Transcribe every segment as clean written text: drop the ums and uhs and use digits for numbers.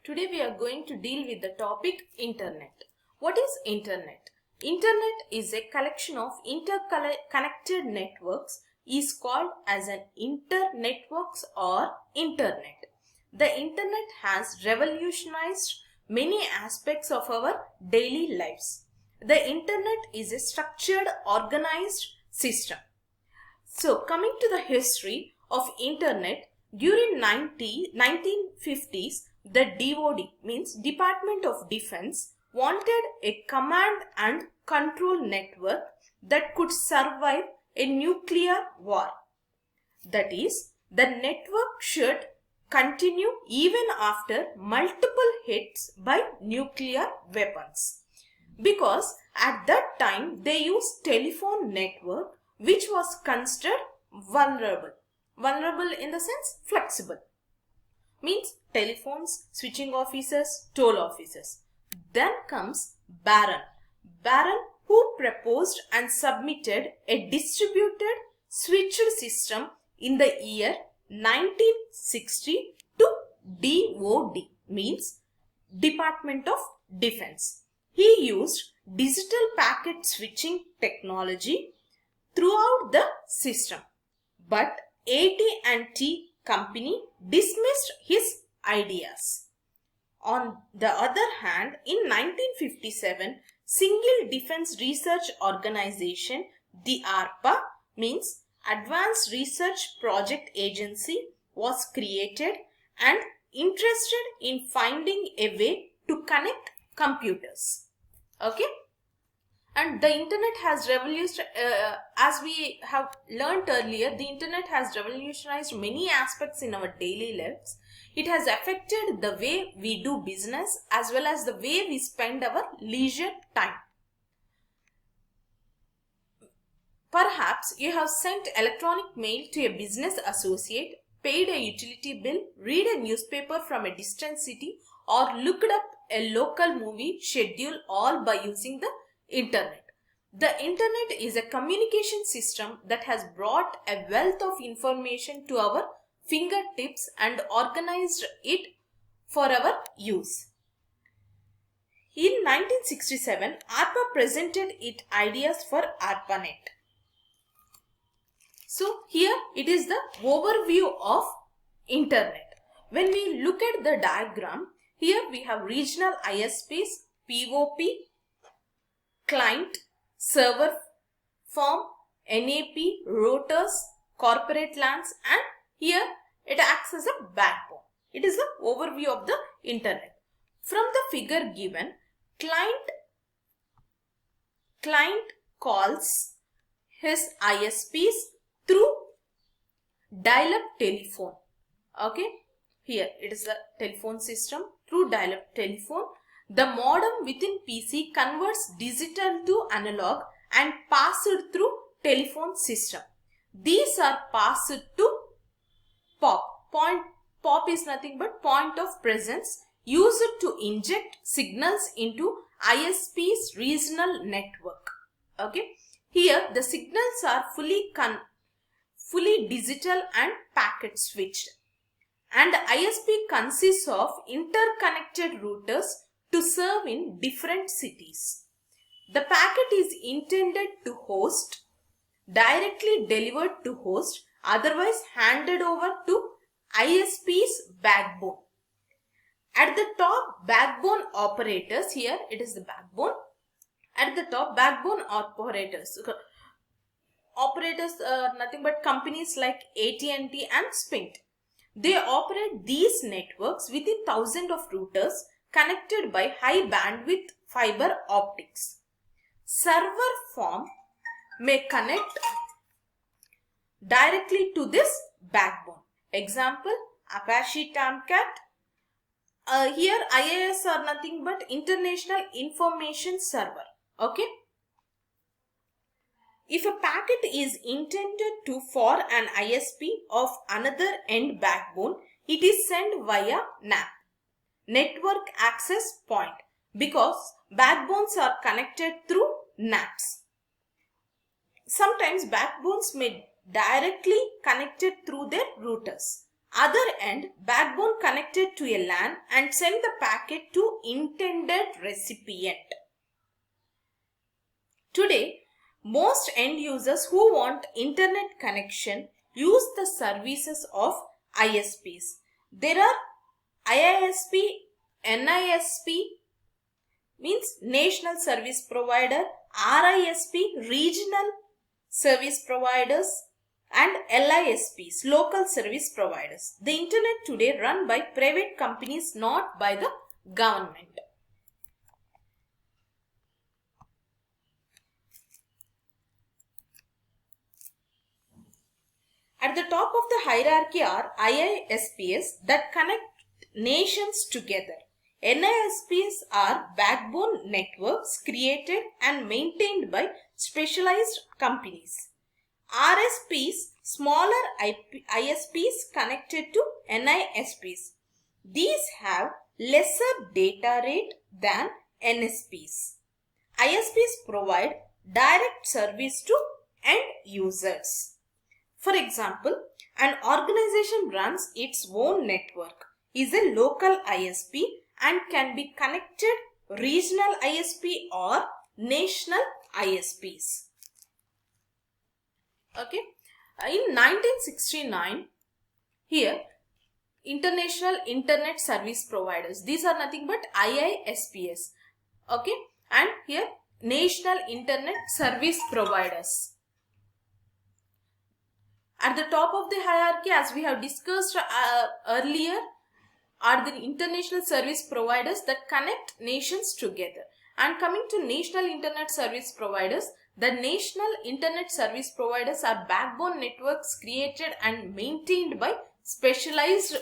Today we are going to deal with the topic Internet. What is Internet? Internet is a collection of interconnected networks is called as an internetworks or Internet. The Internet has revolutionized many aspects of our daily lives. The Internet is a structured, organized system. So coming to the history of Internet, during 1950s, the DoD means Department of Defense wanted a command and control network that could survive a nuclear war. That is, the network should continue even after multiple hits by nuclear weapons. Because at that time they used telephone network which was considered vulnerable. Vulnerable in the sense flexible. Means telephones, switching offices, toll offices. Then comes Baran. Baran who proposed and submitted a distributed switched system in the year 1960 to DoD means Department of Defense. He used digital packet switching technology throughout the system. But AT&T company dismissed his ideas. On the other hand, in 1957, Single Defense Research Organization, the ARPA means Advanced Research Project Agency was created and interested in finding a way to connect computers. Okay? And the internet has revolutionized, as we have learnt earlier, the internet has revolutionized many aspects in our daily lives. It has affected the way we do business as well as the way we spend our leisure time. Perhaps you have sent electronic mail to a business associate, paid a utility bill, read a newspaper from a distant city, or looked up a local movie schedule all by using the Internet. The Internet is a communication system that has brought a wealth of information to our fingertips and organized it for our use. In 1967, ARPA presented its ideas for ARPANET. So here it is the overview of Internet. When we look at the diagram, here we have regional ISPs, POP, client, server farm, NAP, routers, corporate LANs, and here it acts as a backbone. It is the overview of the Internet. From the figure given, client calls his ISPs through dial-up telephone. Okay, here it is the telephone system through dial-up telephone. The modem within PC converts digital to analog and passed through telephone system. These are passed to POP. POP is nothing but point of presence, used to inject signals into ISP's regional network. Okay. Here the signals are fully digital and packet switched. And ISP consists of interconnected routers to serve in different cities. The packet is intended to host, directly delivered to host, otherwise handed over to ISP's backbone. At the top, backbone operators, here it is the backbone. At the top, backbone operators. Operators are nothing but companies like AT&T and Sprint. They operate these networks within thousands of routers connected by high bandwidth fiber optics. Server farm may connect directly to this backbone. Example, Apache Tomcat. Here IIS are nothing but International Information Server. Okay. If a packet is intended for an ISP of another end backbone, it is sent via NAP. Network Access Point, because backbones are connected through NAPs. Sometimes backbones may directly connected through their routers. Other end, backbone connected to a LAN and send the packet to intended recipient. Today, most end users who want internet connection use the services of ISPs. There are IISP, NISP means National Service Provider, RISP, Regional Service Providers, and LISPs, Local Service Providers. The internet today run by private companies, not by the government. At the top of the hierarchy are IISPs that connect nations together. NISPs are backbone networks created and maintained by specialized companies. RSPs, smaller ISPs connected to NISPs. These have lesser data rate than NSPs. ISPs provide direct service to end users. For example, an organization runs its own network, is a local ISP and can be connected regional ISP or national ISPs. Okay. In 1969, here International Internet Service Providers. These are nothing but IISPs. Okay. And here National Internet Service Providers. At the top of the hierarchy, as we have discussed earlier, are the international service providers that connect nations together. And coming to National Internet Service Providers, the National Internet Service Providers are backbone networks created and maintained by specialized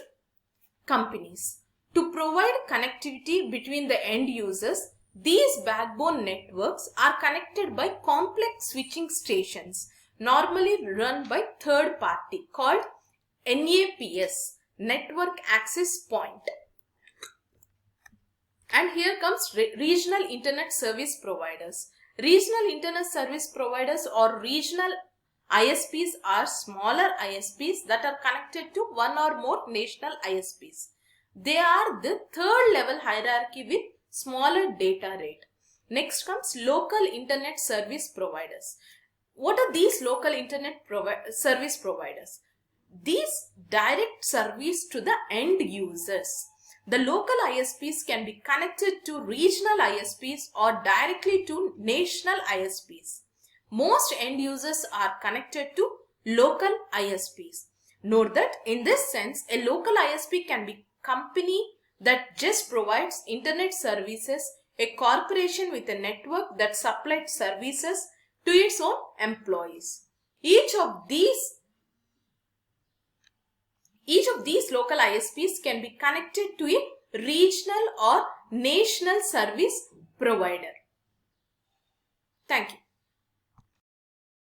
companies. To provide connectivity between the end users, these backbone networks are connected by complex switching stations, normally run by third party, called NAPS, Network Access Point. And here comes Regional Internet Service Providers. Regional Internet Service Providers or regional ISPs are smaller ISPs that are connected to one or more national ISPs. They are the third level hierarchy with smaller data rate. Next comes Local Internet Service Providers. What are these local internet service providers? These direct service to the end users. The local ISPs can be connected to regional ISPs or directly to national ISPs. Most end users are connected to local ISPs. Note that in this sense, a local ISP can be a company that just provides internet services, a corporation with a network that supplies services to its own employees. Each of these local ISPs can be connected to a regional or national service provider. Thank you.